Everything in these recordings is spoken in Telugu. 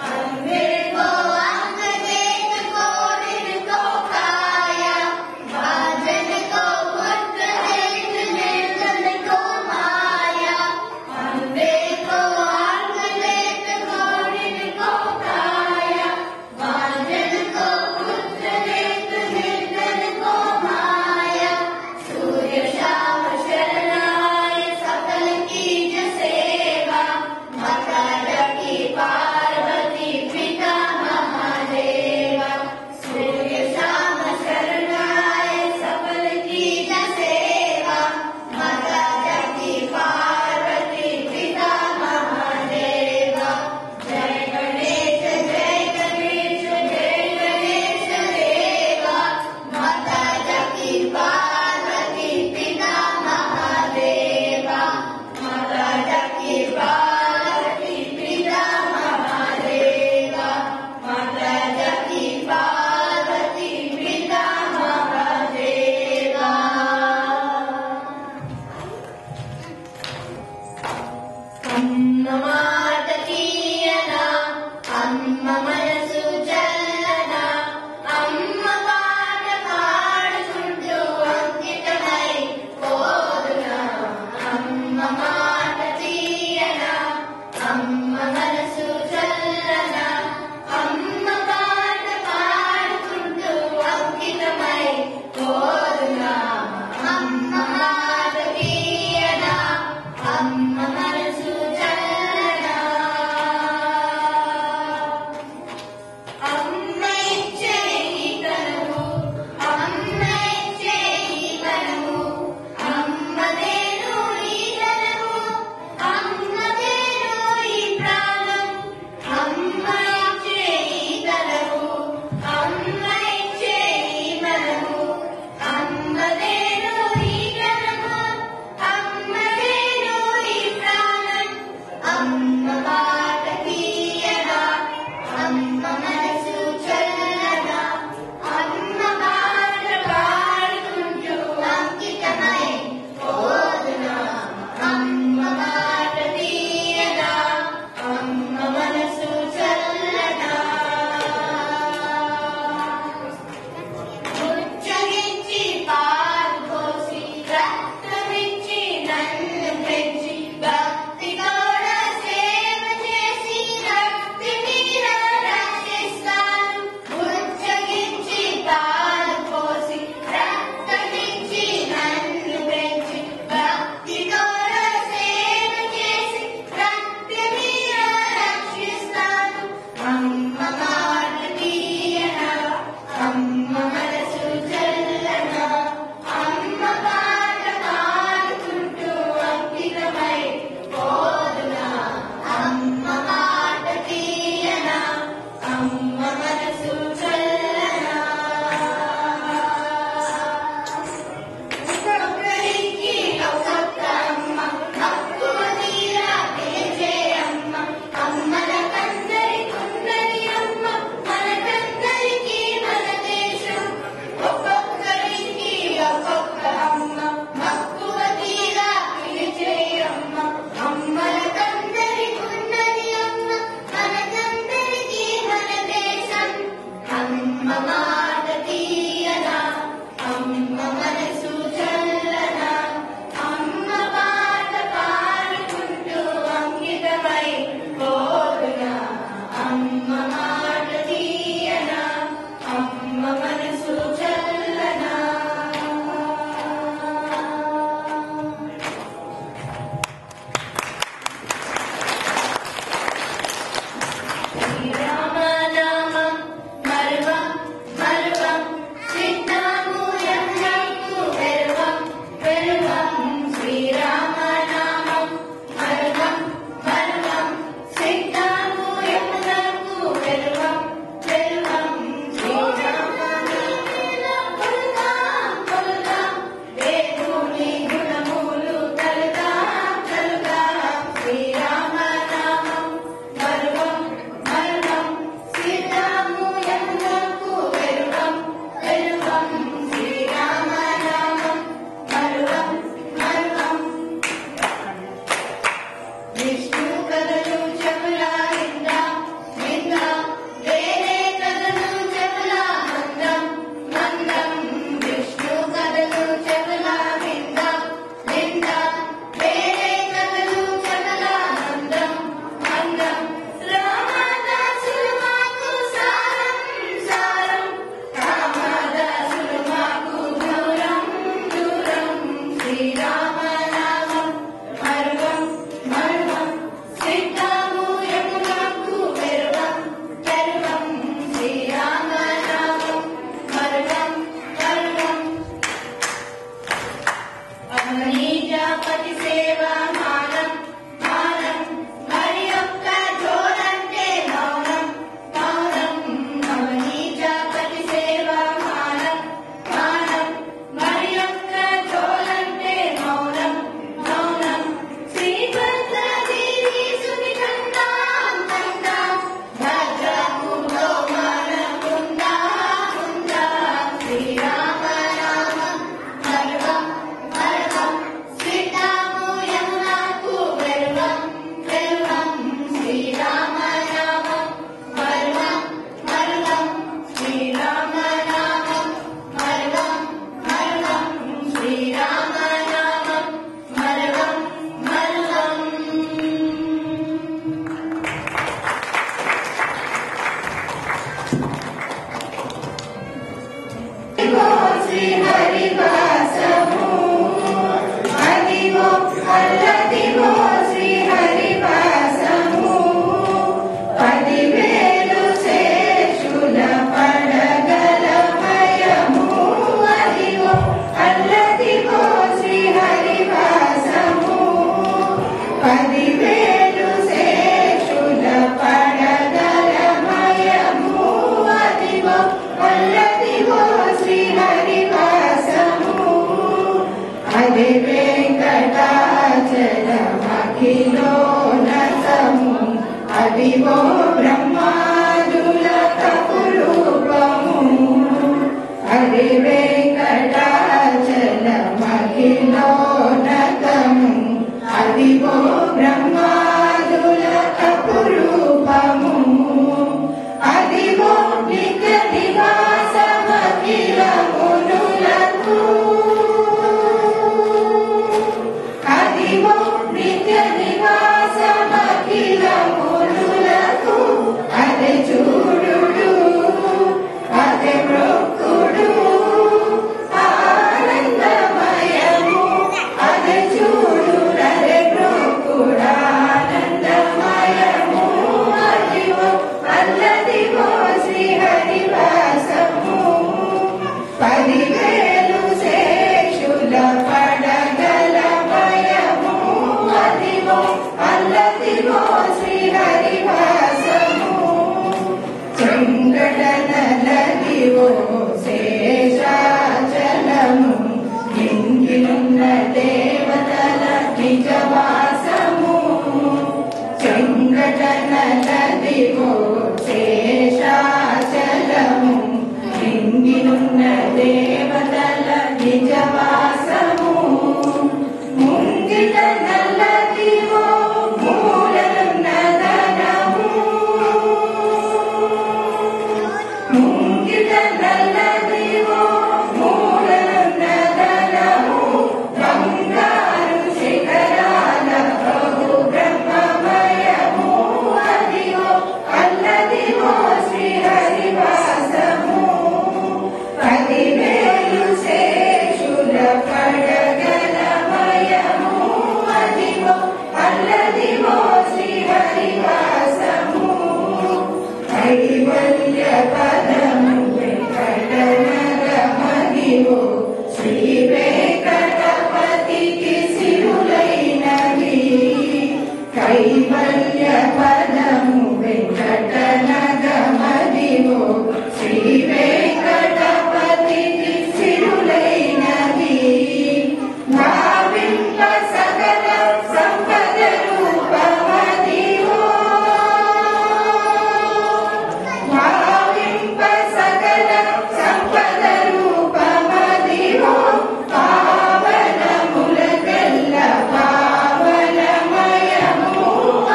Amir ko ang हरे वेङ्कटाचलमखिलोनतमु अदिवो ब्रह्मादुलकपुरूपमु हरे वेङ्कटाचलमखिलोनतमु अदिवो ब्रह्मादुलकपुरूपमु अदिवो नित्यनिवासमखिलमुनुलकु నివాసమఖిలమునులకు అదే చూడుడు అదే మొక్కుడు ఆనందమయము అదే చూడు అదే మొక్కుడు ఆనందమయము అదివో అల్లదివో శ్రీహరివాసము 10,000 శేషుల పడగలమయము అల్లదివో శ్రీహరివాసము చెంగటనలదివో శేషాచలము నింగినున్న దేవతల నిజవాసము చెంగటనలదివో శేషాచలము నింగినున్న దేవతల నిజవాసము ముంగిట నల్లదివో మూలనున్నదనము ముంగిట నల్లదివో మూలనున్నదనము బంగారు శిఖరాల బహు బ్రహ్మమయము అదివో అల్లదివో శ్రీహరివాసము 10,000 శేషుల పడగలమయము అదివో అల్లదివో శ్రీహరివాసము కైవల్య పదము వెంకటనగమదివో శ్రీ వెంకటపతికి సిరులైనది కైవల్య పదము వెంకటనగమదివో శ్రీ వెంకటపతికి సిరులైనది భావింప సకల సంపద రూపమదివో భావింప సకల సంపద రూపమదివో పావనములకెల్ల పావనమయము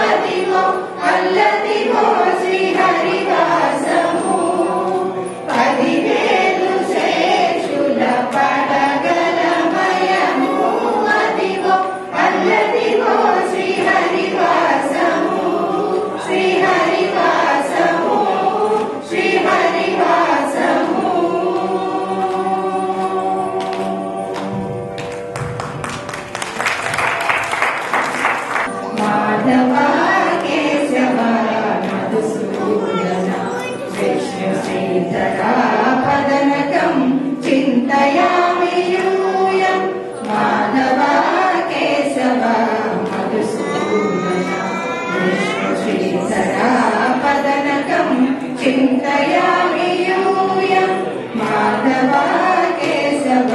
అదివో అల్లదివో శ్రీహరివాసము 10,000 శేషుల పడగలమయము అదివో అల్లదివో శ్రీహరివాసము శ్రీహరివాసము శ్రీహరివాసము మాధవ కేశవ మధుసూదన విష్ణు శ్రీధరా పదనకం చింతయామి యూయం మాధవ కేశవ మధుసూదన విష్ణు శ్రీధరా పదనకం చింతయామి యూయం మాధవ కేశవ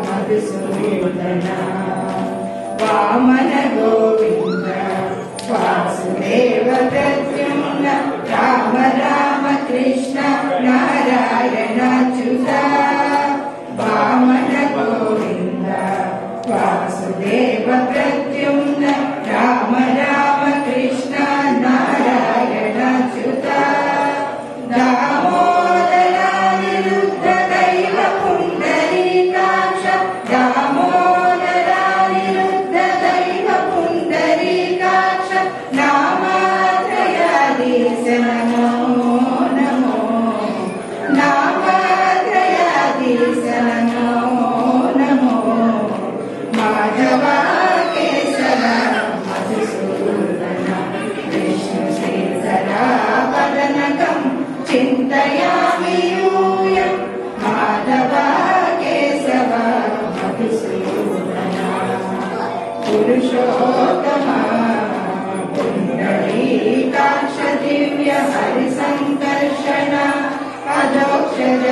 మధుసూదన వామన గోవింద వాసుదేవ ప్రద్యుమ్న రామ రామ కృష్ణ నారాయణాచ్యుత వామన గోవింద వాసుదేవ ప్రద్యుమ్న రామ రామ కృష్ణ నారాయణాచ్యుత దామోదరానిరుద్ధ దైవ పుండరీకాక్ష దామోదరానిరుద్ధ దైవ పుండరీకాక్ష నామాత్రయాధీశ నమో నమో నామాత్రయాధీశ నమో నమో మాధవ కేశవ మధుసూదన విష్ణు శ్రీధరా పదనకం చింతయామి యూయం మాధవ కేశవ మధుసూదన పురుషోత్తమ పుండరీకాక్ష దివ్య హరి సంకర్షణ అధోక్షజ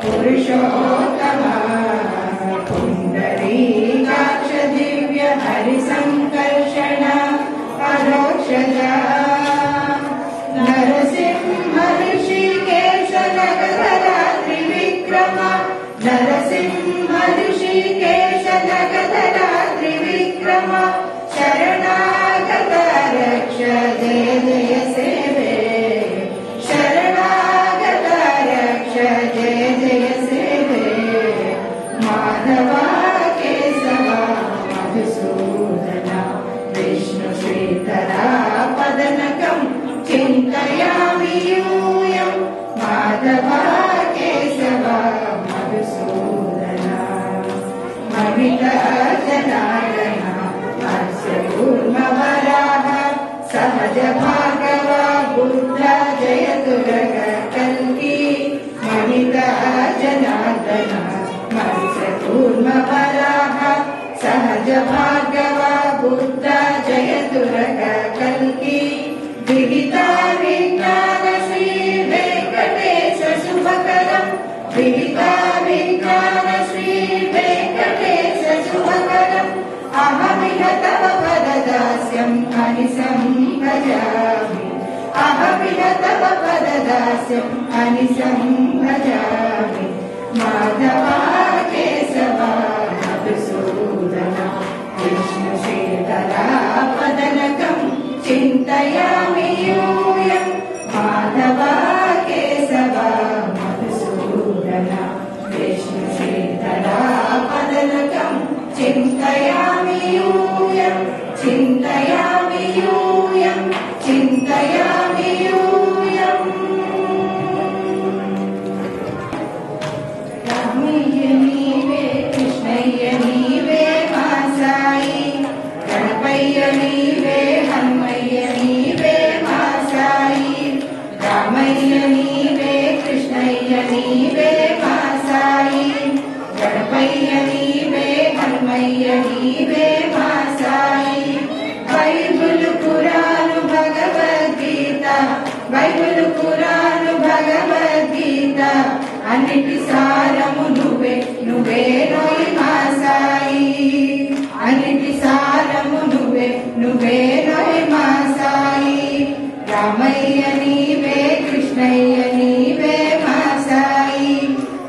పురుషోత్తమ जय जय सेवे शरणागत रक्ष जय जय सेवे माधवा केशवा मधुसूदना विष्णु श्रीधरा पदनकं चिन्तयामि यूयं माधवा केशवा मधुसूदना ममितजनार्दना मत्स्यकूर्मवराः सहज भार्गवा बुद्ध जयतु जगत्कल्की ममितजनार्दना मत्स्यकूर्मवराः सहज भार्गवा बुद्ध जयतु जगत्कल्की विहिता विज्ञान श्री वेंकटेश शुभकरं विहिता विज्ञान श्री वेंकटेश शुभकरम् अहमिह तव पददास्यं अनिशं भजामि अहमिह तव पददास्यं अनिशं भजामि माधवा केशवा मधुसूदना विष्णु श्रीधरा पदनकं चिन्तयामि यूयं माधवा केशवा मधुसूदना विष्णु श्रीधरा पदनकं चिन्तयामि यूयं चिन्तयामि यूयं चिन्तयामि यूयम् रामय्य नीवे कृष्णय्य नीवे मा साई गणपय्य नीवे हनुमय्य नीवे मा साई रामय्य नीवे कृष्णय्य नीवे मा साई गणपय्य नीवे हनुमय्य नीवे मा साई बైబిల్ ఖురాను భగవద్గీత బైబిల్ ఖురాను భగవద్గీత అన్నిటి సారము నువ్వే నువ్వే నోయి మా సాయి అన్నిటి సారము నువ్వే నువ్వే నోయి మా సాయి రామయ్య నీవే కృష్ణయ్య నీవే మా సాయి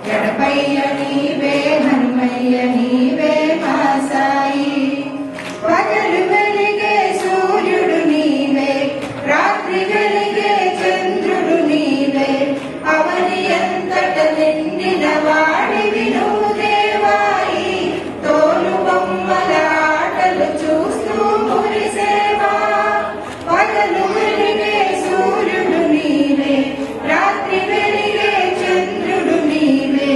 గణపయ్య నీవే హనుమయ్య నీవే మా సాయి పగలు వెలిగే సూర్యుడు నీవే రాత్రి వెలిగే చంద్రుడు నీవే అవని ఎంతట నిండిన వాడివి నువ్వు దేవాయి తోలు బొమ్మల ఆటలు చూస్తూ మురిసేవా పగలు వెలిగే సూర్యుడు నీవే రాత్రి వెలిగే చంద్రుడు నీవే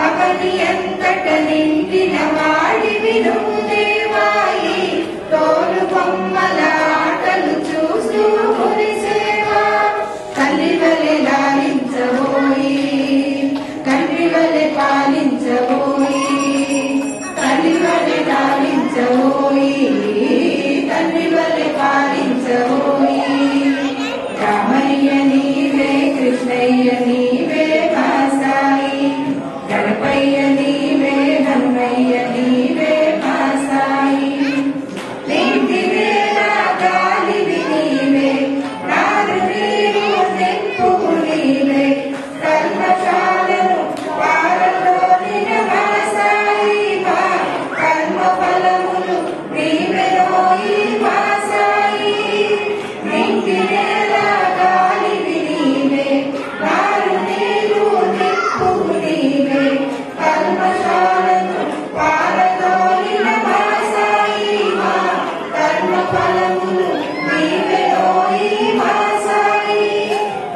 అవని ఎంతట నిండిన వాడివి నువ్వు దేవాయి తోలు బొమ్మల ఆటలు చూస్తూ మురిసేవా తల్లివలె లాలించబోయి తండ్రివలె పాలించబోయి తల్లివలె లాలించబోయి తండ్రివలె పాలించబోయి రామయ్య నీవే కృష్ణయ్య నీవే మా సాయి గణపయ్య నీవే హనుమయ్య నీవే మా సాయి నిండివేళ గాలివి నీవే నారు నీరు నింపువు నీవే కల్మషాలను పారదోలిన మా సాయి మా కర్మ ఫలములు నీవే నోయి మా సాయి నిండివేళ గాలివి నీవే నారు నీరు నింపువు నీవే కల్మషాలను పారదోలిన మా సాయి మా కర్మ ఫలములు నీవే నోయి మా సాయి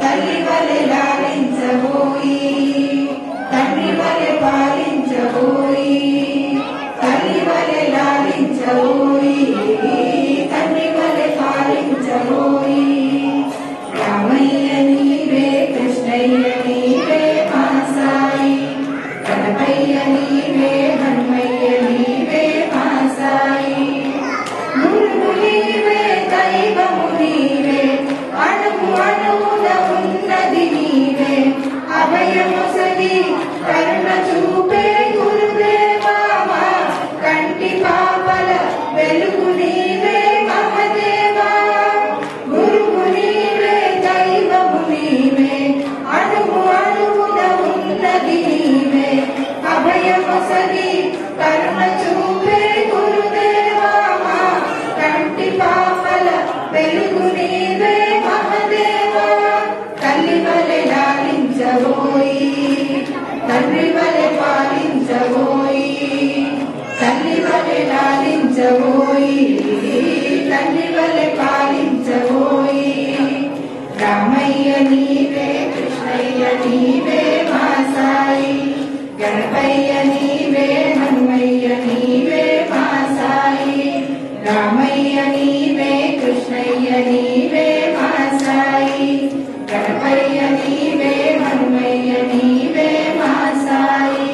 తల్లివలె లాలించబోయి తండ్రివలె పాలించబోయి తల్లివలె లాలించబోయి తండ్రివలె పాలించబోయి రామయ్య నీవే కృష్ణయ్య నీవే మా సాయి గణపయ్య నీవే హనుమయ్య నీవే మా సాయి గురువు నీవే దైవము నీవే అణువు అణువున ఉన్నది నీవే అభయమొసగి కరుణ చూపే గురుదేవా మా కంటి పాపల వెలుగు నీవే మమదేవా గురువు నీవే దైవము నీవే అణువు అణువున ఉన్నది నీవే అభయమొసగి కరుణ చూపే గురుదేవా మా కంటి పాపల వెలుగు నీవే తండ్రి వలె పాలించబోయి తల్లి వలె లాలించబోయి తండ్రి వలె పాలించబోయి రామయ్య నీవే కృష్ణయ్య నీవే మా సాయి గణపయ్య నీవే హనుమయ్య నీవే మా సాయి రామయ్య నీవే కృష్ణయ్య నీవే మా సాయి గణపయ్య నీవే హనుమయ్య నీవే మా సాయి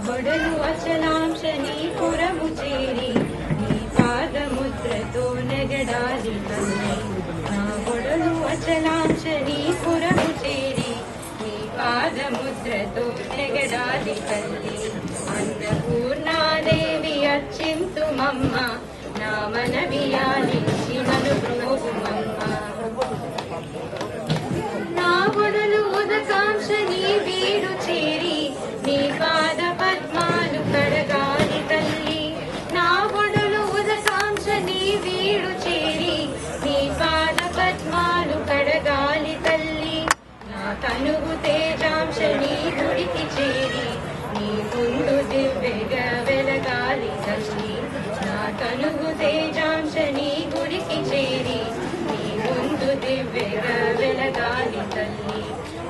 బొడలు అచలాంశ నీ పురము చేరి నీ పాదముద్రతో నెగడాలి తల్లి. నా బొడలు అచలాంశ నీ పురము చేరి నీ పాదముద్రతో నెగడాలి తల్లి. అన్నపూర్ణాదేవి అర్చింతుమమ్మ నా మనవి ఆలించి నన్ను బ్రోవుమమ్మ. నా బొడలు ఉదకాంశ నీ వీడు చేరి నీ పాద పద్మాలు కడగాలి తల్లి. నా బొడలు ఉదకాంశ నీ వీడు చేరి నీ పాద పద్మాలు కడగాలి తల్లి. నా తనువు తేజాంశ నీ గుడికి చేరి నీ ముందు దివ్యగా వెలగాలి తల్లి. నా తనువు తేజాంశ నీ గుడికి చేరి నీ ముందు దివ్యగా వెలగాలి తల్లి.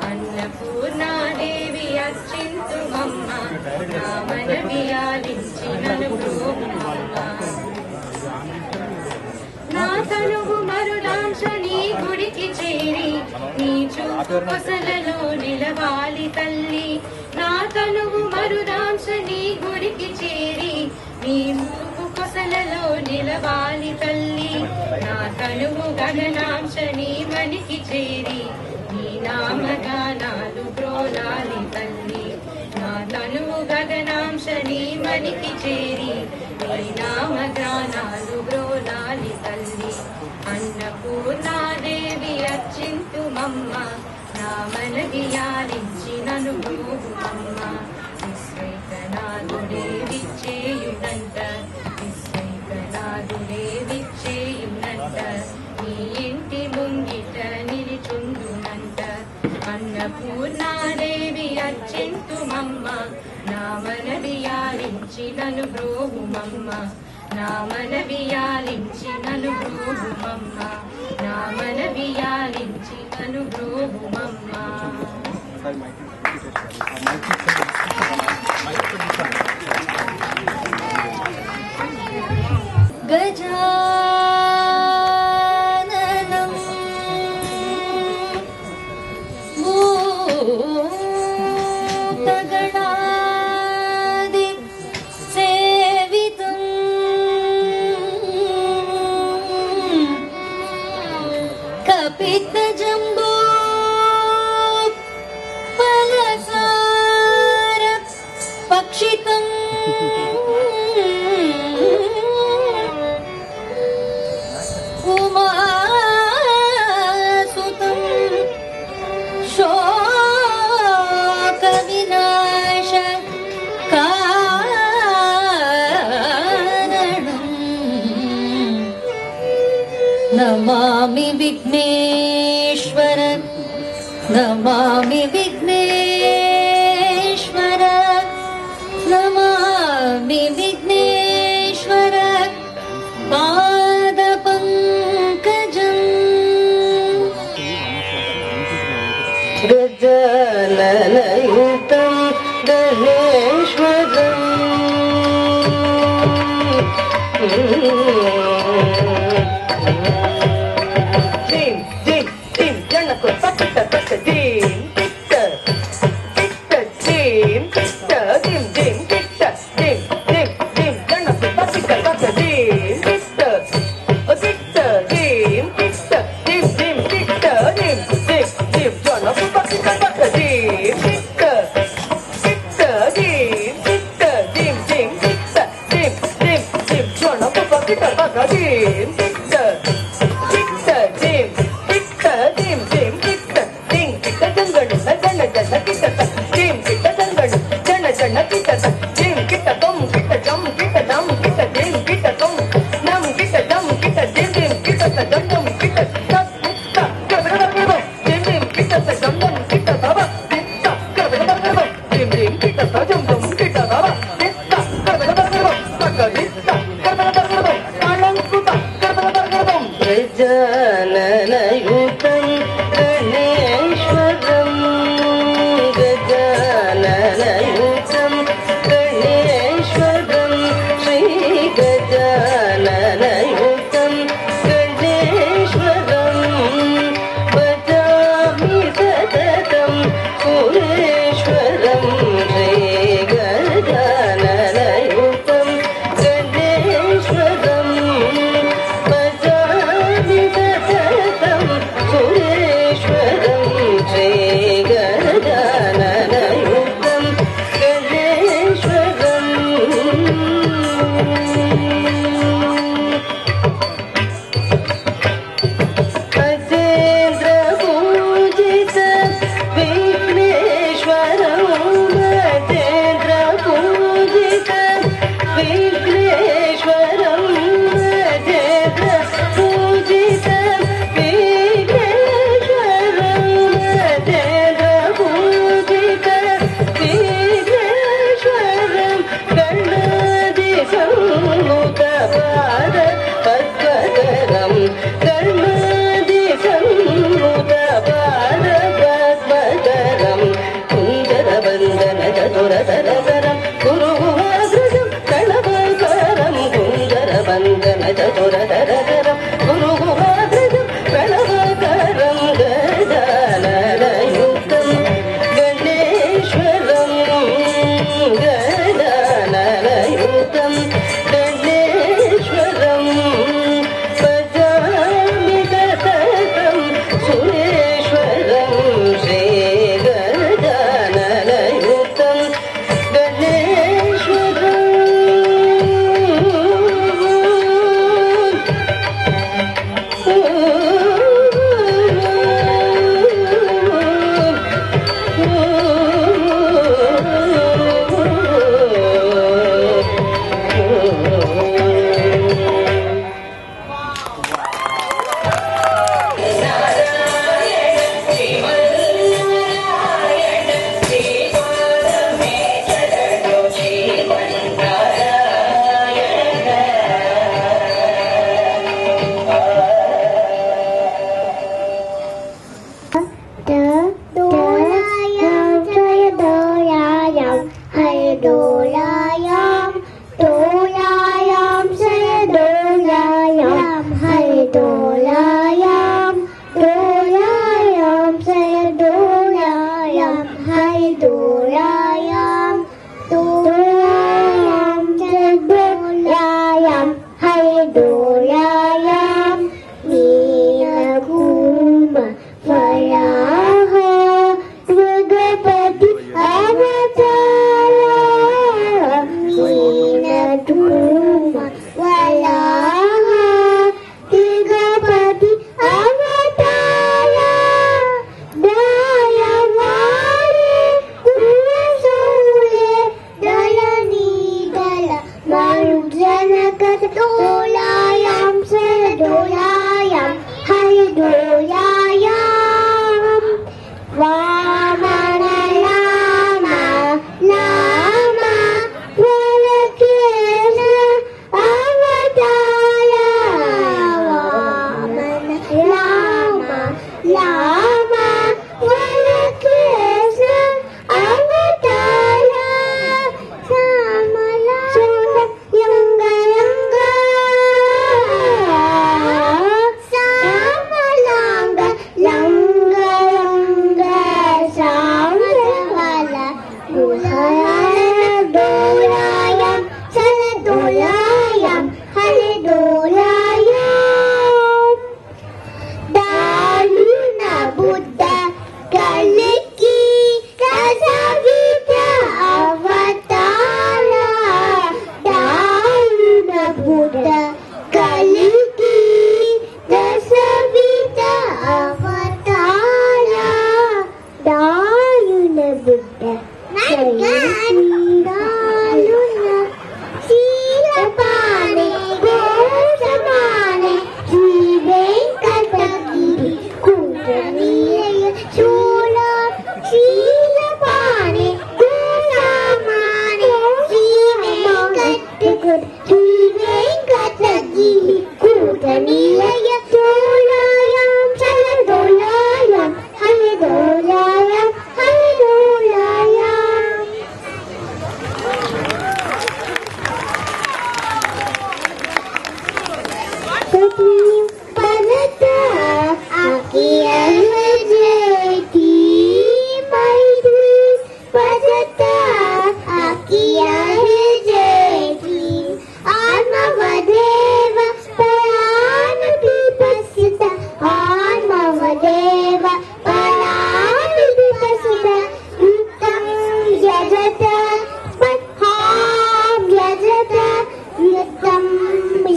అన్నపూర్ణాదేవి అర్చింతుమమ్మ నా మనవి ఆలించి నన్ను బ్రోవుమమ్మ. నా తనువు మరుడాంశ నీ గుడికి చేరి నీ చూపు కొసలలో నిలవాలి తల్లి. నా తనువు మరుడాంశ నీ గుడికి చేరి నీ చూపు కొసలలో నిలవాలి తల్లి. నా తనువు గగనాంశ నీ మనికి చేరి నీ నామగానాలు బ్రోలాలి తల్లి. నా తనువు గగనాంశ నీ మనికి చేరి నీ నామగానాలు బ్రోలాలి తల్లి. అన్నపూర్ణాదేవి అర్చింతుమమ్మ నా మనవి ఆలించి నన్ను బ్రోవుమమ్మ. విశ్వైకనాథుడే విచ్చేయునంట విశ్వైకనాథుడే విచ్చేయునంట నీ ఇంటి ముంగిట నిలిచుండునంట. అన్నపూర్ణాదేవి అర్చింతుమమ్మ నా మనవి ఆలించి నన్ను బ్రోవుమమ్మ. నా మనవి ఆలించి నన్ను బ్రోవుమమ్మ. నా మనవి ఆలించి నన్ను బ్రోవుమమ్మ. గజాననం భూతగణాది సేవితం కపితజంబూ ఫలసార పక్షితం ఉమాసుతం శోక వినాశ కారణం నమామి విఘ్నేశ్వర నమామి విఘ్నేశ్వర నమామి విఘ్నేశ్వర పాద పంకజం. గజాననయుతం గణేశ్వరం dim dim dim janako pakta pakta dim pitta pitta dim pitta dim dim pitta dim dim dim janako pakta pakta dim pitta pitta dim pitta dim dim pitta dim dim dim janako pakta pakta dim pitta pitta dim pitta dim dim pitta dim dim dim janako pakta pakta dim pitta pitta dim pitta dim dim pitta dim pitta jangana jana jana pitta dim pitta jangana jana jana pitta dim pitta dum pitta jam pitta dum pitta dim pitta dum nam pitta dum pitta dim dim pitta dum dum pitta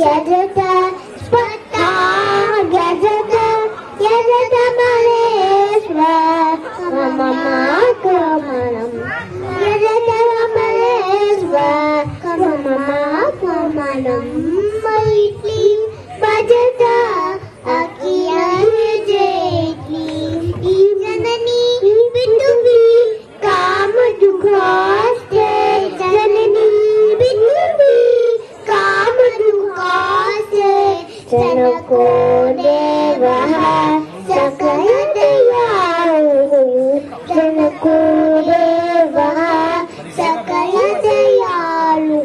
Yajata Spata Yajata Yajata Maleshwa Mama Kamanam Yajata Maleshwa Mama Kamanam Maitli Bajata Akiya Jetli Janani Bitubi Kama Dukaste Janani Bitubi Kama Dukaste Janako Devaha Sakaya Dayalu Janako Devaha Sakaya Dayalu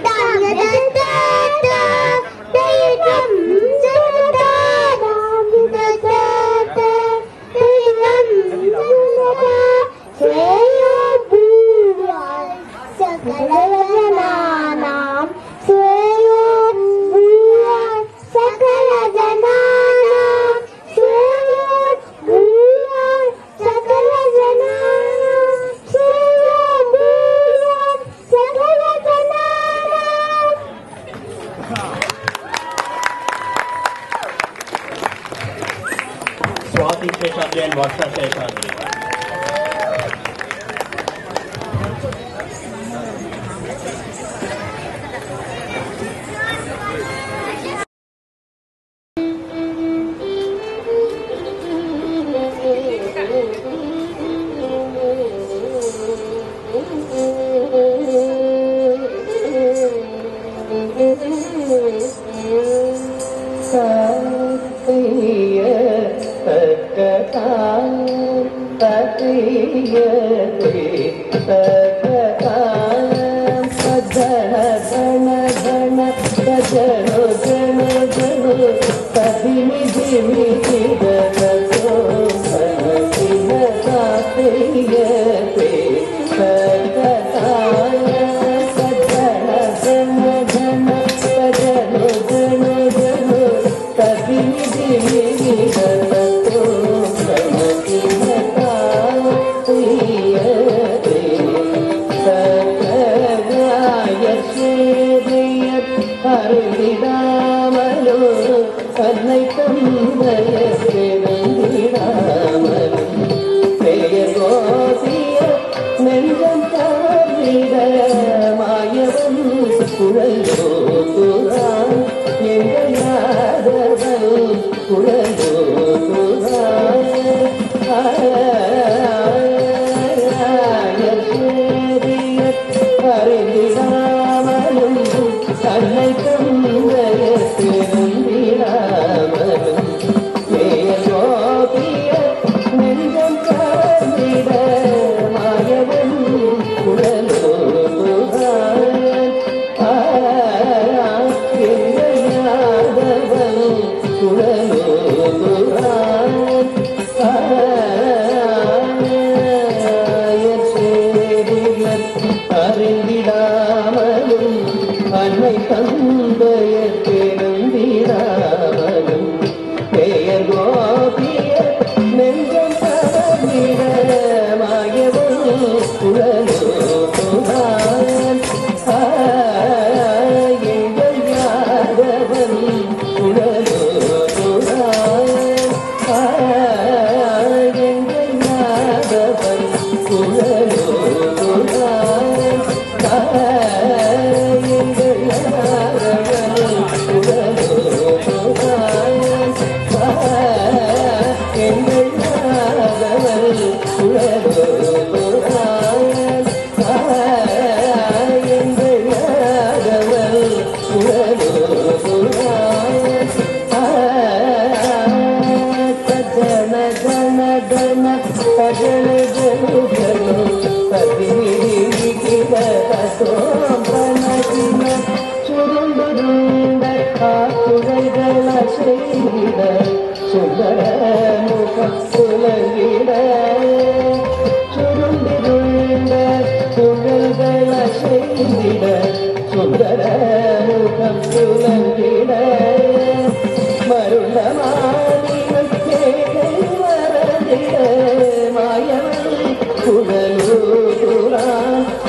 Tanga Dada Dayam Jada Dada Dayam Jada Sweyo Buwan Sakala Jananam Sweyo Buwan Sakala Jananam Sweyo Buwan Sakala Jananam Sweyo Buwan Sakala Jananam Swati Sheshadri and Varsha Sheshadri.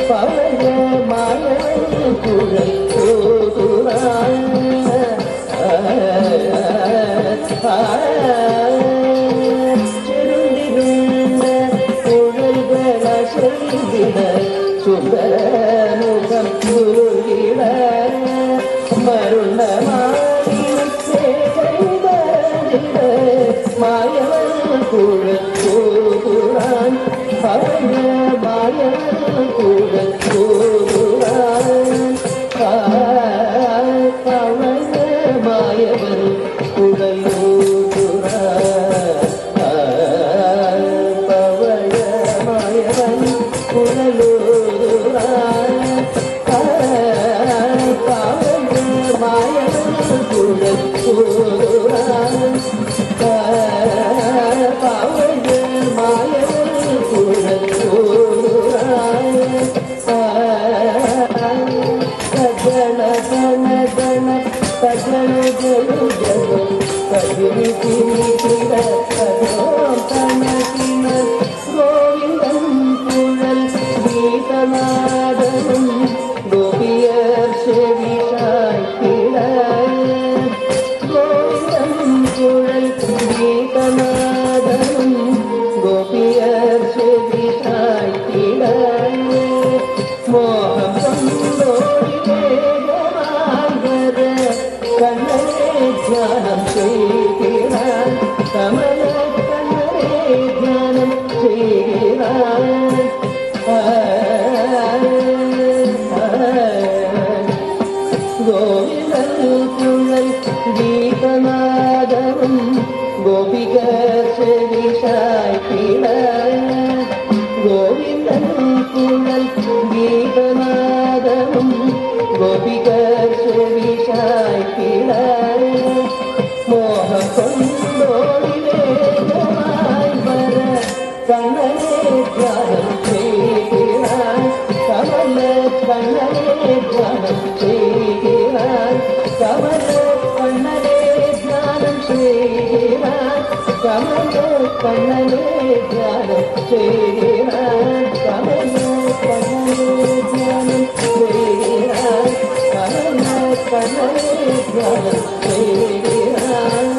Pavaya Maya Kurai Kurai സുന്ദരമുഖം കുരുകിട മായവൻ കുഴക്കൂറാൻ പവന മായവൻ കുഴക്കൂറാൻ പവന മായവൻ കുഴലൂറാൻ പവന മായവൻ കുഴലൂറാൻ പവന മായവൻ കുഴക്കൂറാൻ പവന മായവൻ കുഴക്കൂറാൻ സജന ജന ജന സജന ജന ജന കജിനി തിര തനകിന ഗോവിന്ദം കുഴൽ ഗീതനാദനം ഗോപിയർ ചെവിഷായി ഗോവിന്ദം കുഴൽ ഗീതനാദനം ഗോപിയർ ചെവിഷായി മോഹം കൊണ്ടോടി വേഗമാർഗര കണ്ണനെ ധ്യാനം ചെയ്യുവാൻ കമല കണ്ണനെ ധ്യാനം ചെയ്യുവാൻ ഗോവിന്ദൻ കുഴൽ ഗീതനാദവും ഗോപിക ചെവിഷായി ഗോവിന്ദൻ കുഴൽ ഗീതനാദവും ഗോപിക ചെവിഷായി മോഹം കൊണ്ടോടി വേഗമായി വര കണ്ണനെ ധ്യാനം ചെയ്യുവാൻ കമല കണ്ണനെ ധ്യാനം ചെയ്യുവാൻ കമല കണ്ണനെ ധ്യാനം ചെയ്യുവാൻ കമല കണ്ണനെ ധ്യാനം ചെയ്യുവാൻ കമല കണ്ണനെ ധ്യാനം ചെയ്യുവാൻ കമല കണ്ണനെ ധ്യാനം ചെയ്യുവാൻ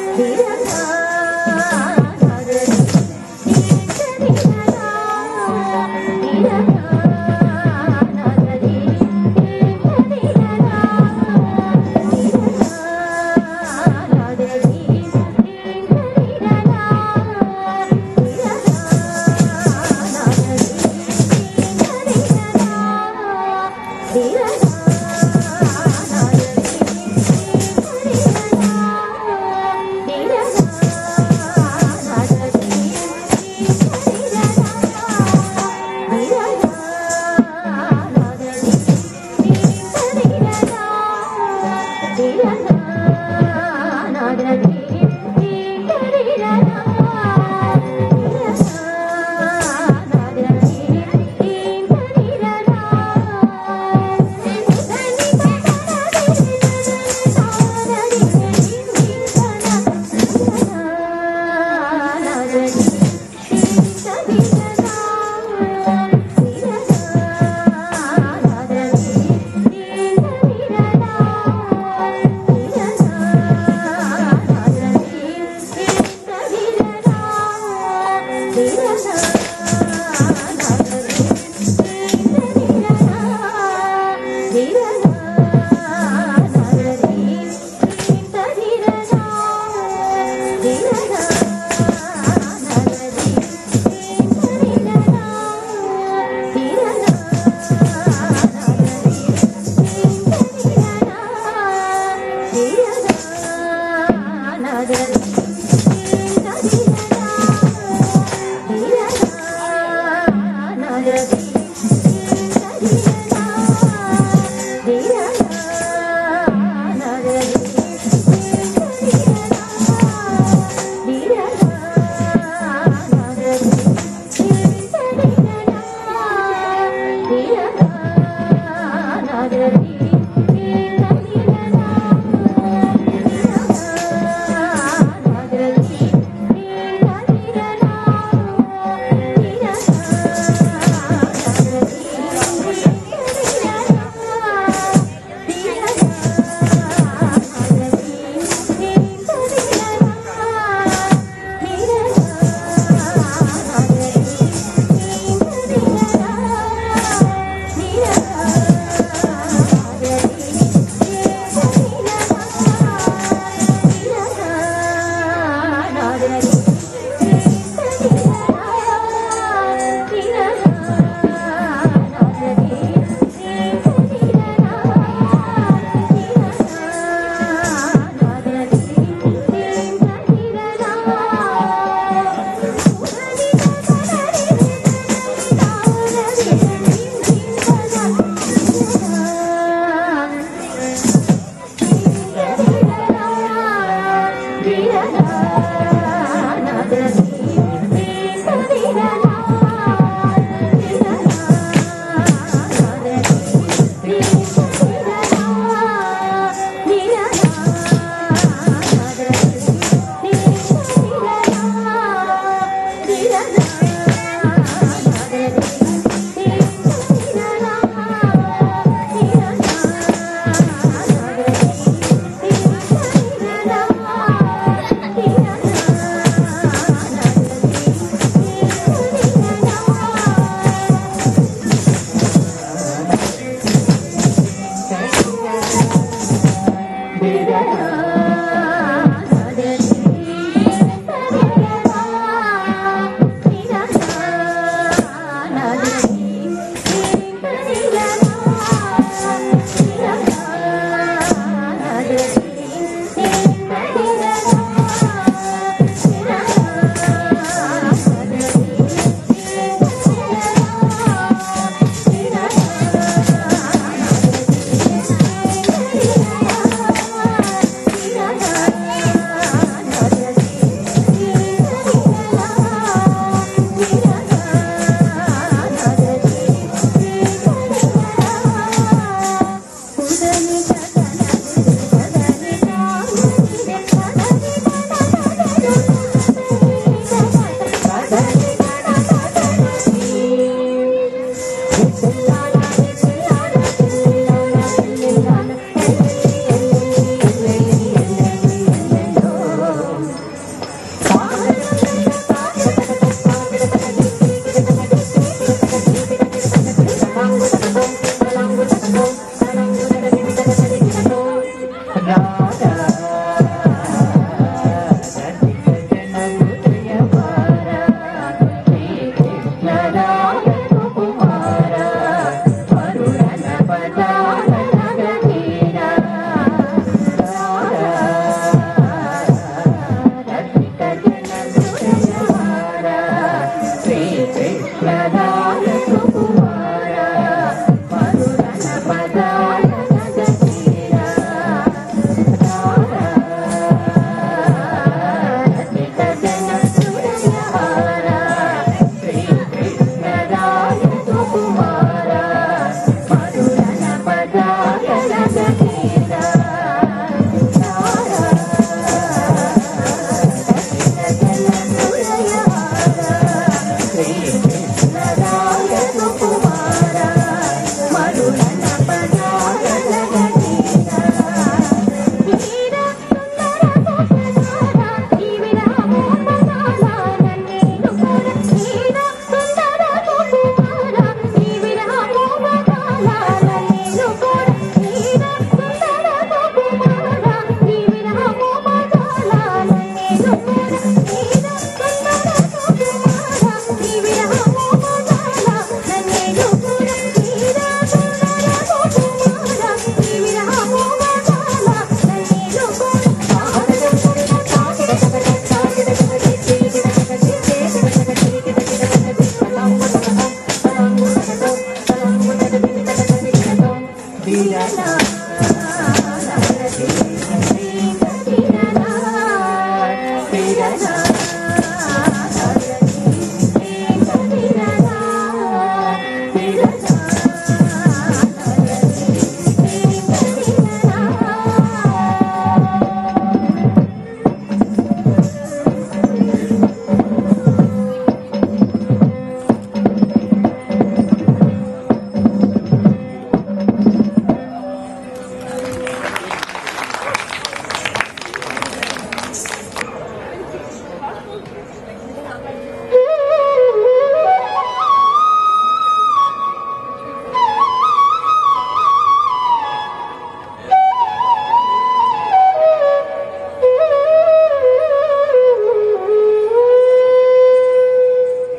Dira Nada.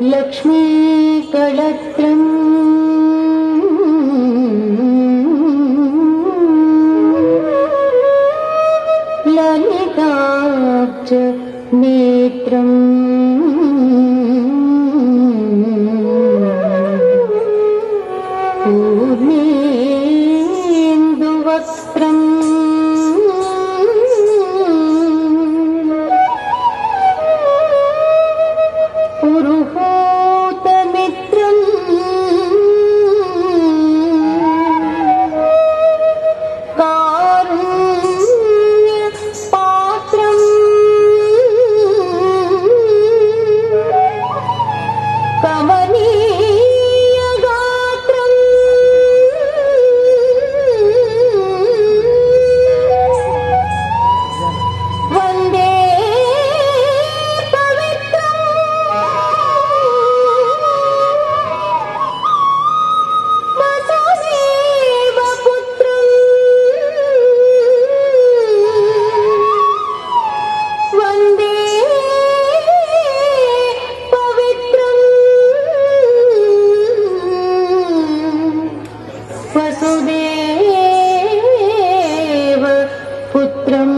Lakshmi कलत्रम् ललिताब्ज नेत्रम् पूर्णेन्दुवक्त्रम् Vasudev पुत्रम्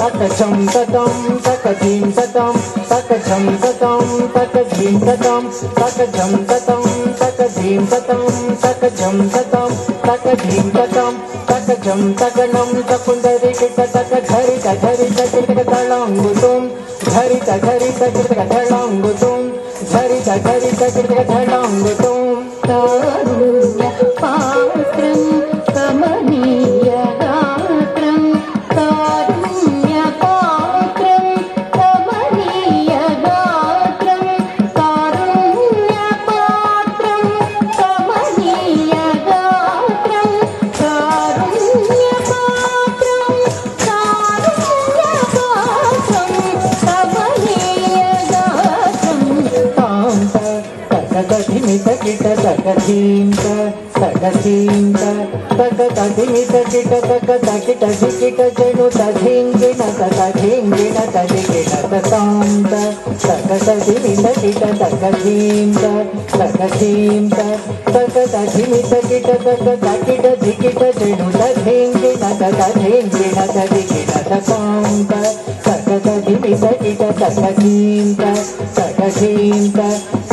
Takacham tatam takatim tatam జం తతం తక ధీం తతం తక జం తతం తక ధీం తతం తక జం తతం తక ధీం తతం తక జం తగనం తపుందరి కిట తక ధరిత ధరిత కిట తళంగుతుం ధరిత ధరిత కిట తళంగుతుం ధరిత ధరిత కిట తళంగుతుం కారుణ్య పాత్రం కమనీయ గాత్రం కారుణ్య పాత్రం కమనీయ గాత్రం కారుణ్య పాత్రం కమనీయ గాత్రం కారుణ్య పాత్రం కారుణ్య పాత్రం కమనీయ గాత్రం కాంత తకధిమిత కిట తకధీంత తకధీంత తకధిమిత కిట తక తకిట దికిట జను తధింగిన తధింగిన తదికిట తకాంత తకధిమిత కిట తకధీంత తకధీంత తకధిమిత కిట తక తకిట దికిట జను తధింగిన తధింగిన తదికిట తకాంత తకధిమిత కిట తకధీంత తకధీంత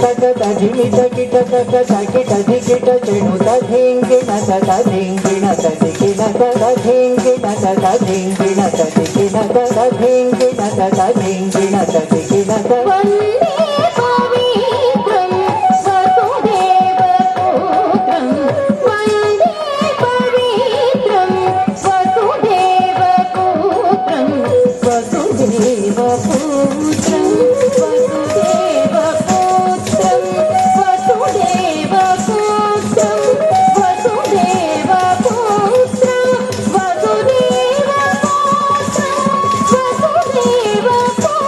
తకధిమిత కిట తక తకిట దికిట జను తధింగిన తధింగిన తదికిన తధింగిన తధింగిన తదికిన తధింగిన తధింగిన తదికిన వందే పవిత్రం వసుదేవపుత్రం వందే పవిత్రం వసుదేవపుత్రం వసుదేవపుత్రం వసుదేవపుత్రం వసుదేవపుత్రం వసుదేవపుత్రం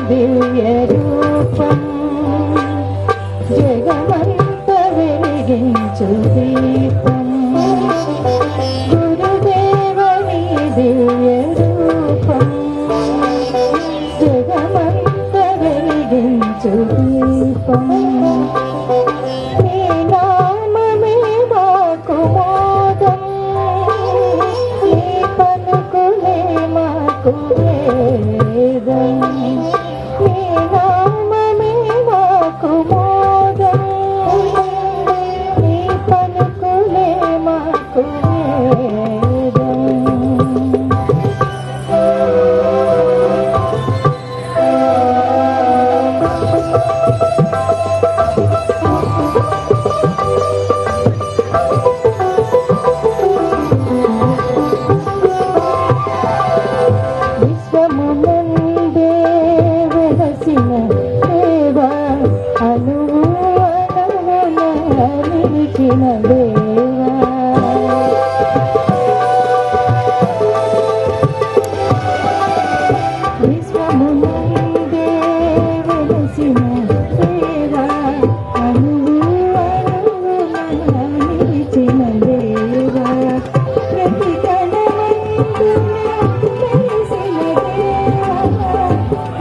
దివ్య రూపం జగమంత వెలిగించు దీపం గురుదేవని దివ్య రూపం జగమంత వెలిగించు దీపం నీ నామమే మాకు మోదం నీ పలుకులే మాకు వేదం నీ నామమే మాకు మోదం నీ పలుకులే మాకు వేదం విశ్వమునందే వెలసిన దేవా అనువు అనువున నిలిచిన దేవా విశ్వమునందే వెలసిన దేవా అనువు అనువున నిలిచిన దేవా ప్రతి కణమందున తెలిసిన దేవా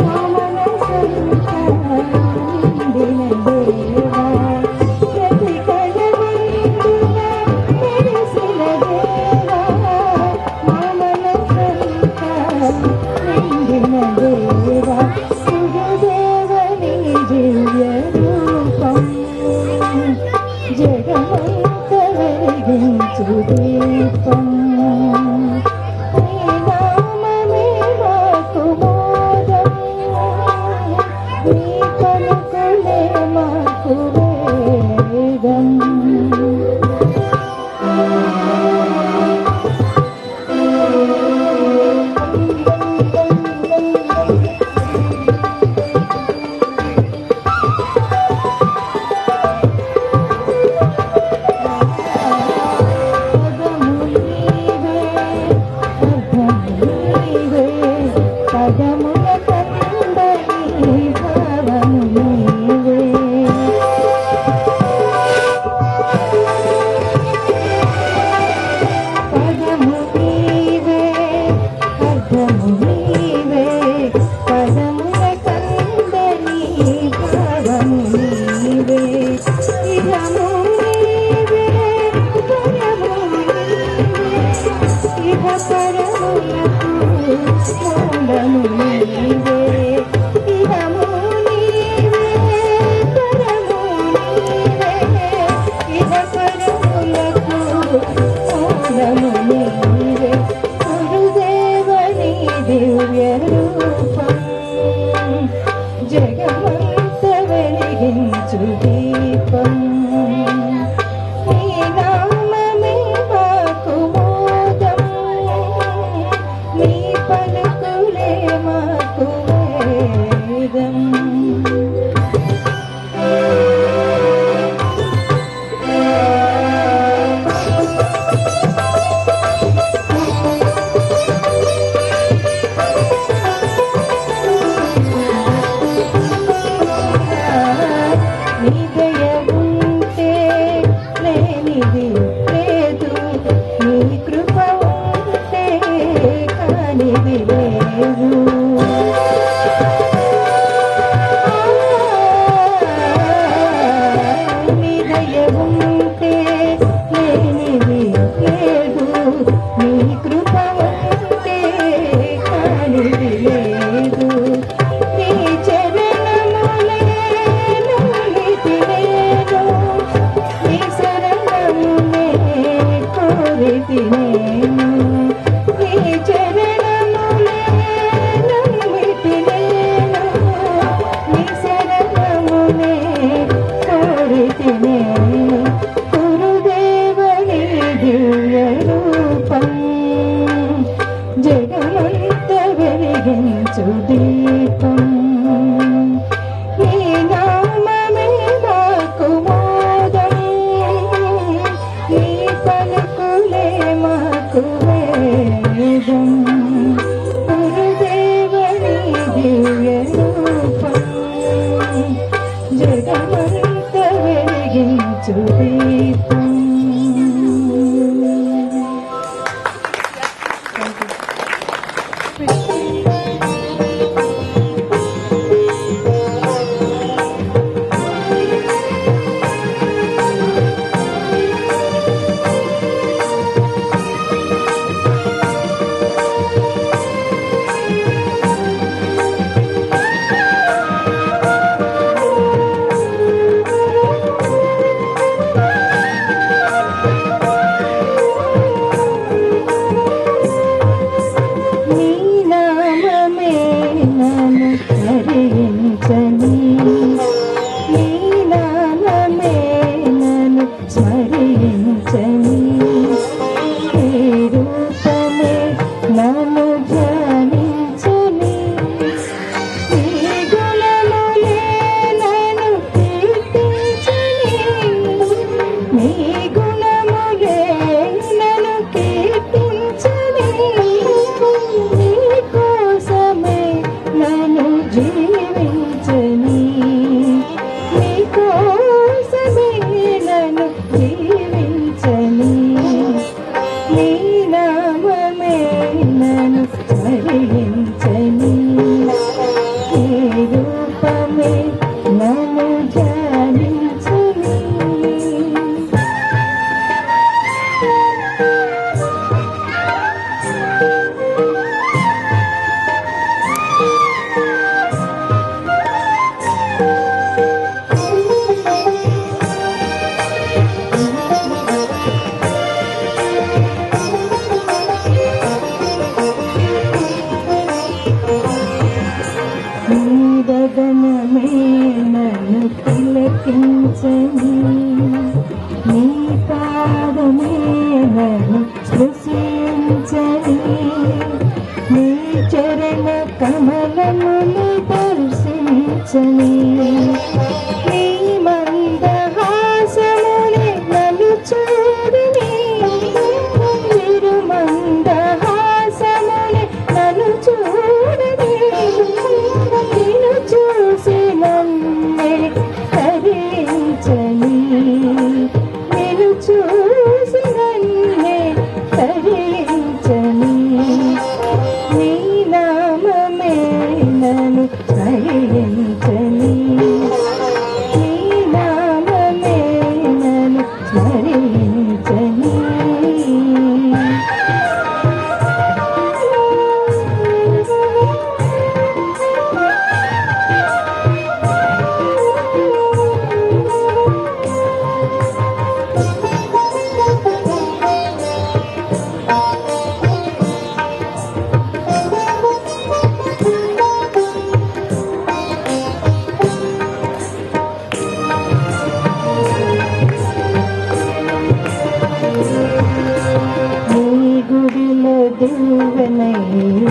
నా మనసంతా నిండిన దేవా ప్రతి కణమందున తెలిసిన దేవా నా మనసంతా నిండిన దేవా గురుదేవని దివ్య రూపం జగమంత వెలిగించు దీపం నీ నామమే మాకు మోదం నీ పలుకులే మాకు వేదం పదముల కందని భావము నీవే పదము నీవే అర్థము నీవే పదముల కందని భావము నీవే ఇహము నీవే పరము నీవే ఇహ పరములకు మూలము నీవే ఇహము నీవే పరము నీవే ఇహ పరములకు మూలము నీవే గురుదేవని దివ్య రూపం జగమంత వెలిగించు దీపం నీ నామమే మాకు మోదం నీ పలుకులే మాకు వేదం వదనమే నన్ను తిలకించని నీ పాదమే నన్ను స్పృశించని నీ చరణ కమలమును దర్శించని నీ మందహాసముని నన్ను చూడని నిరు మందహాసముని నన్ను చూడని నిన్ను చూసి నన్నే తరించని నిన్ను చూసి నన్నే తరించని నీ నామమే నన్ను స్మరించని నీ నామమే నన్ను స్మరించని నీ గుడిలో దివ్వనై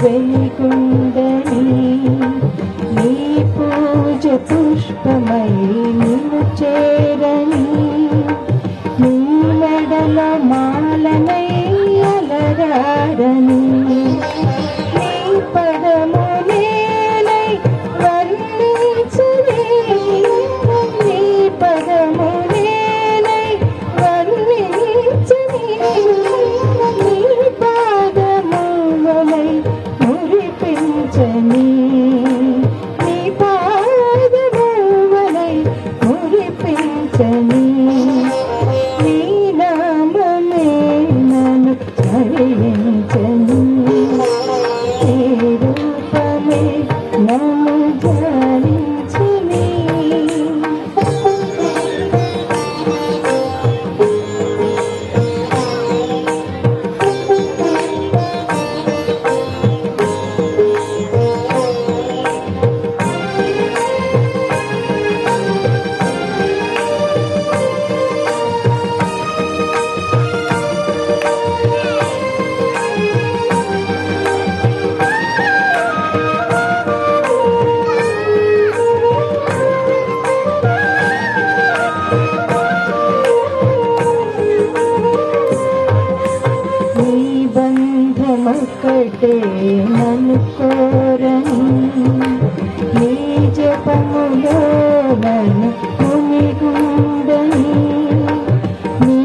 వెలిగుండని నీ పూజ పుష్పమై నిన్ను చేరని నీ మెడల మాలనై అలరారని నీ పదము నేనై వర్ణించని నీ పదము నేనై వర్ణించని నీ పాదములై మురిపించని నీ పాదములై మురిపించని నీ నామమే నన్ను స్మరించని నీ రూపమే నన్ను ధ్యానించని నీ బంధమొక్కటే నన్ను కోరని నీ జపములో నన్ను మునిగుండని నీ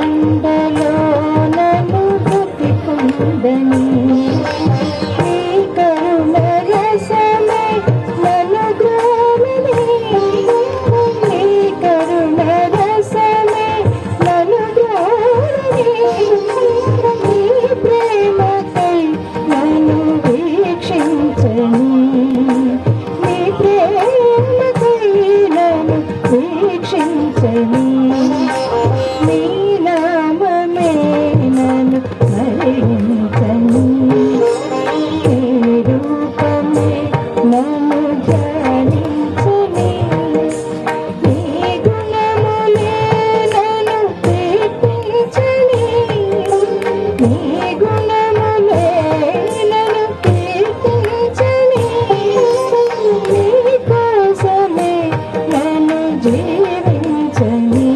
అండలో నన్ను బ్రతికుండని నీ కరుణ రసమే నన్ను గ్రోమని నీ కరుణ రసమే నన్ను గ్రోమని నీ ప్రేమకై నన్ను వీక్షించని నీ ప్రేమకై నన్ను వీక్షించని నీ నామమే నన్ను స్మరించని నీ రూపమే నన్ను ధ్యానించని నీ గుణములే నన్ను కీర్తించని నీ గుణములే నన్ను కీర్తించని నీ కోసమే నన్ను జీవించని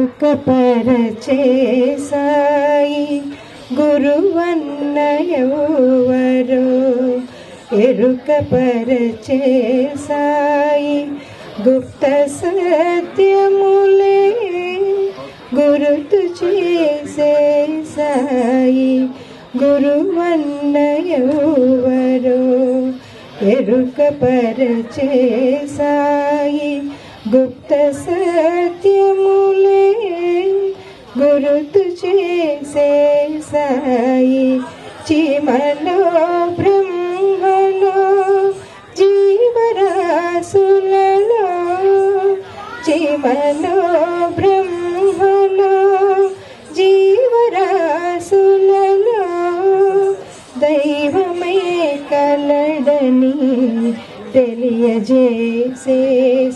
ఎరుకపరచే సాయి గురువన్న ఎవరో ఎరుకపరచే సాయి గుప్త సత్యములే గురుతు చేసే సాయి గురువన్న ఎవరో ఎరుకపరచే సాయి గుప్త సత్యములే గురుతు చేసే సాయి చీమలో బ్రహ్మలో జీవరాశులలో చీమలో బ్రహ్మలో జీవరాశులలో దైవమే కలడని తెలియజేసే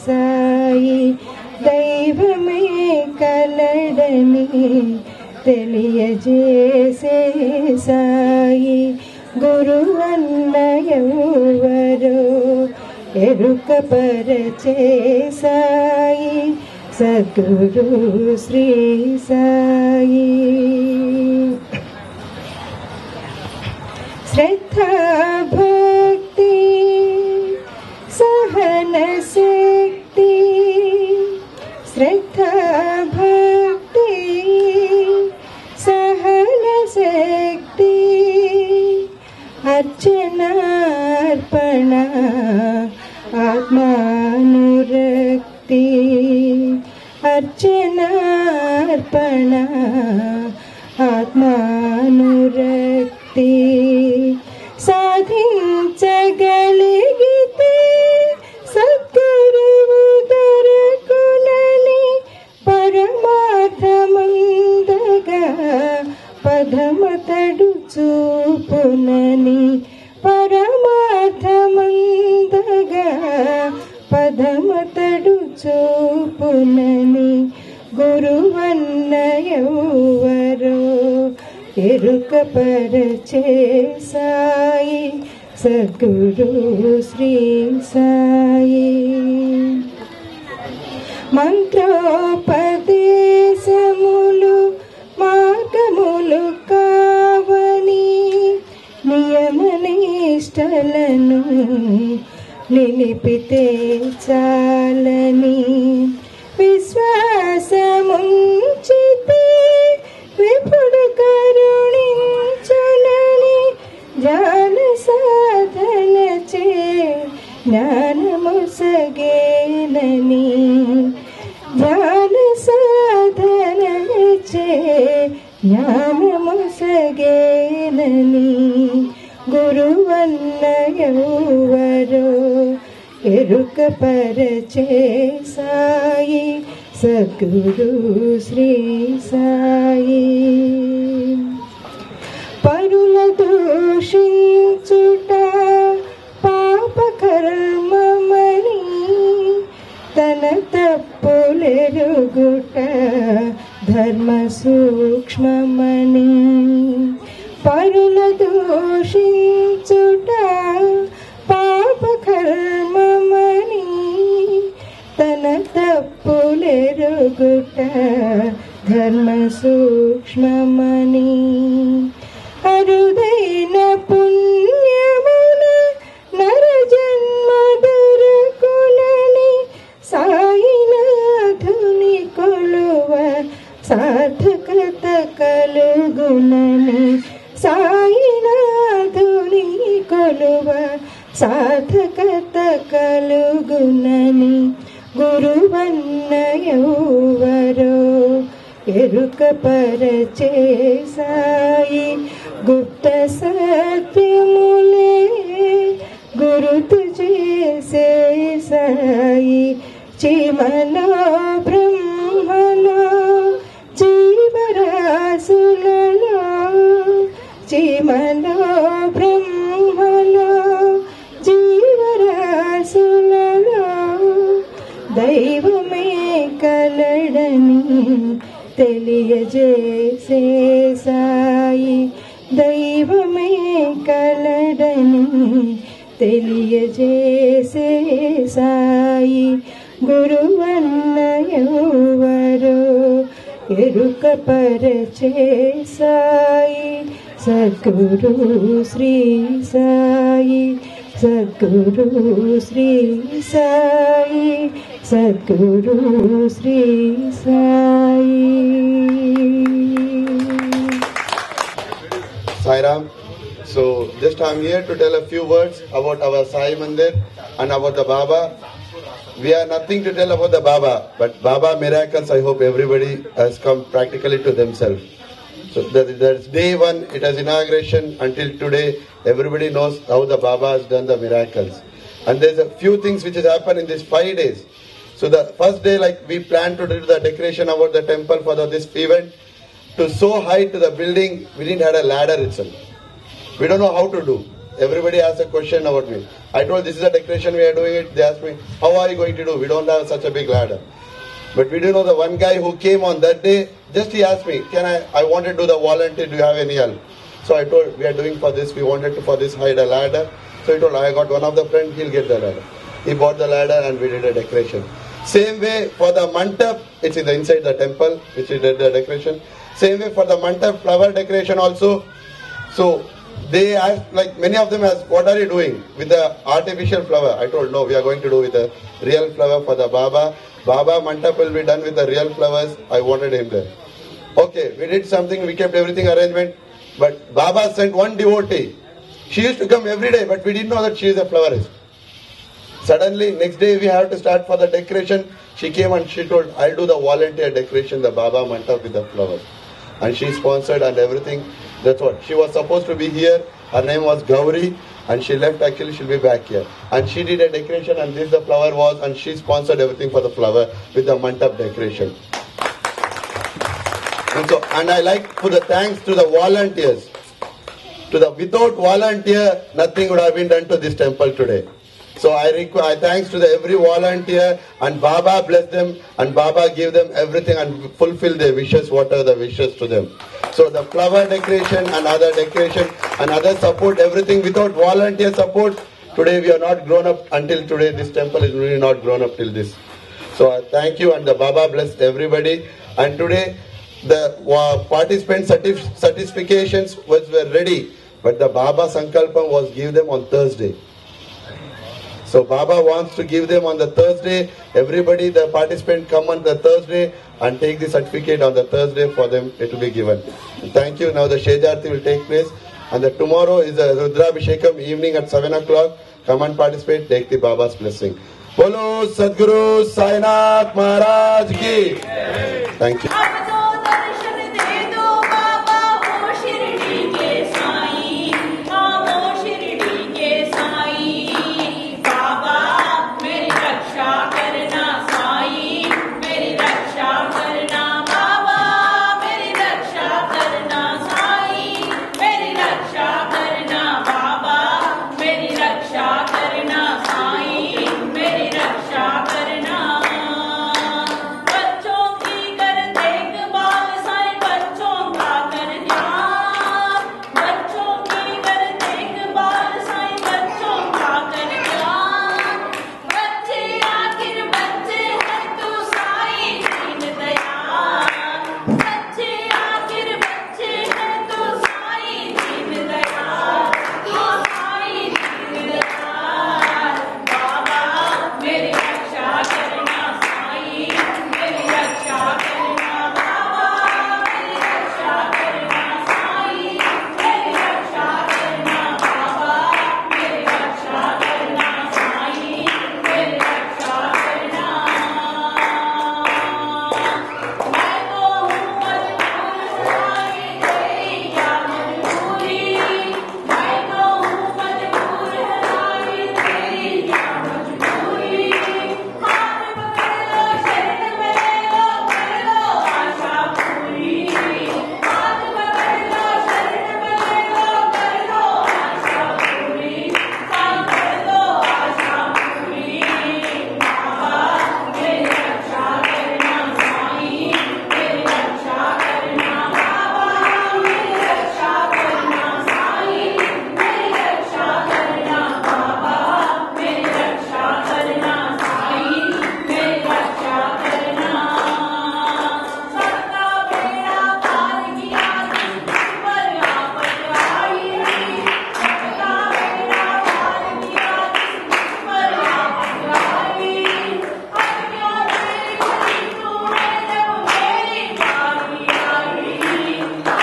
సాయి దైవమే కలడని తెలియజేసే సాయి గురువన్న ఎవరో ఎరుకపరచే సాయి సద్గురు శ్రీ సాయి శ్రద్ధా భక్తి సహన శక్తి శ్రద్ధా భక్తి సహన శక్తి అర్చనార్పణ ఆత్మానురక్తి అర్చనార్పణ ఆత్మానురక్తి సాధించగలిగితే సద్గురువు దొరకునని పరమార్థమందగా పదమతడు చూపునని పరమార్థమందగా పదమతడు చూపునని గురువన్నయెవ్వరో ఎరుక పరచే సాయి సద్గురు శ్రీ సాయి మంత్రోపదేశములు మార్గములు కావని నియమనిష్టలను నిలిపితే చాలని విశ్వాసముంచితే విపుడు కరుణించునని జ్ఞాన సాధన చే జ్ఞానముసగేనని జ్ఞాన సాధన చే జ్ఞానముసగేనని గురువన్నయెవ్వరో ఎరుక పరచే సాయి సద్గురు శ్రీ సాయి పరుల దూషించుట పాపకర్మమని తన తప్పులెరుగుట ధర్మ సూక్ష్మమని పరుల దూషించుట పాపకర్మమని తన తప్పులెరుగుట ధర్మ సూక్ష్మమని అరుదైన పుణ్యమున నరజన్మ దొరకునని సాయినాథుని కొలువ సార్థకత కలుగునని సాయినాథుని కొలువ సార్థకత కలుగునని గురువన్నయెవ్వరో ఎరుక పరచే సాయి గుప్త సత్యములే గురుతు చేసే సాయి చీమలో బ్రహ్మలో జీవరాశులలో చీమలో బ్రహ్మలో జీవరాశులలో దైవమే కలడని తెలియజేసే సాయి దైవమే కలడని తెలియజేసే సాయి గురువన్నయెవ్వరో ఎరుక పరచే Sai Sadhguru Shri Sai Sadhguru Shri Sai Sadhguru Shri Sai. Sai Ram. So just I'm here to tell a few words about our Sai Mandir and about the Baba. We have nothing to tell about the Baba, but Baba miracles I hope everybody has come practically to themselves. So that's day one, it has inauguration until today, everybody knows how the Baba has done the miracles. And there's a few things which has happened in these 5 days. So the first day, like we planned to do the decoration about the temple for this event, to so high to the building, we didn't have a ladder itself. We don't know how to do. Everybody asked a question about me. I told this is a decoration, we are doing it. They asked me, how are you going to do? We don't have such a big ladder. But we do know the one guy who came on that day, just he asked me, I want to do the volunteer, do you have any help? So I told, we are doing for this, we wanted to for this hide a ladder. So he told, I got one of the friends, he'll get the ladder. He bought the ladder and we did a decoration. Same way for the mantap, it's in the inside the temple, which we did the decoration. Same way for the mantap flower decoration also. So they asked, like many of them asked, what are you doing with the artificial flower? I told, no, we are going to do with a real flower for the Baba. Baba mantap will be done with the real flowers. I wanted him there. Okay, we did something, we kept everything arrangement. But Baba sent one devotee. She used to come every day, but we didn't know that she is a flowerist. Suddenly, next day we have to start for the decoration. She came and she told, I'll do the volunteer decoration, the Baba Mandap with the flowers. And she sponsored and everything. That's what. She was supposed to be here. Her name was Gauri. And she left, actually she'll be back here. And she did a decoration and this the flower was, and she sponsored everything for the flower with the Mandap decoration. And I like to the thanks to the volunteers. Without volunteer, nothing would have been done to this temple today. So I thanks to every volunteer, and Baba bless them, and Baba give them everything and fulfill their wishes, whatever the wishes to them. So the flower decoration and other decoration and other support, everything without volunteer support, today we are not grown up until today. This temple is really not grown up till this. So I thank you, and the Baba bless everybody. And today the participant certifications were ready, but the Baba Sankalpam was give them on Thursday. So Baba wants to give them on the Thursday. Everybody, the participant, come on the Thursday and take the certificate on the Thursday for them it will be given. Thank you. Now the Shejarti will take place. And tomorrow is a Rudrabhishekam evening at 7 o'clock. Come and participate, take the Baba's blessing. Bolo Sadguru Sainath Maharaj ki. Thank you.